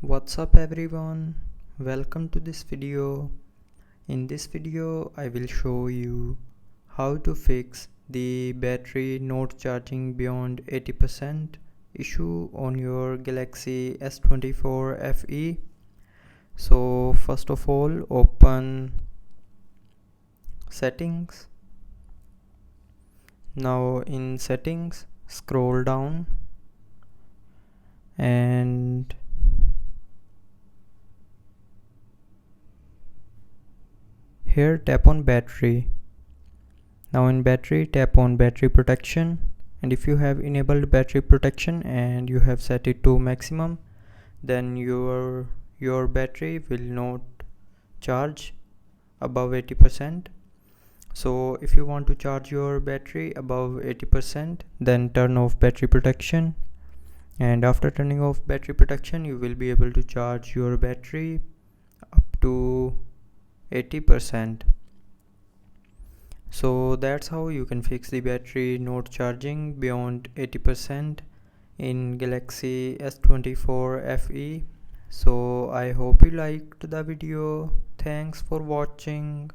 What's up everyone, welcome to this video. In this video I will show you how to fix the battery not charging beyond 80% issue on your Galaxy S24 FE. So first of all, open settings. Now in settings, scroll down and here tap on battery. Now in battery, tap on battery protection, and if you have enabled battery protection and you have set it to maximum, then your battery will not charge above 80%. So if you want to charge your battery above 80%, then turn off battery protection, and after turning off battery protection you will be able to charge your battery up to 80%. So that's how you can fix the battery not charging beyond 80% in Galaxy S24 FE. So I hope you liked the video. Thanks for watching.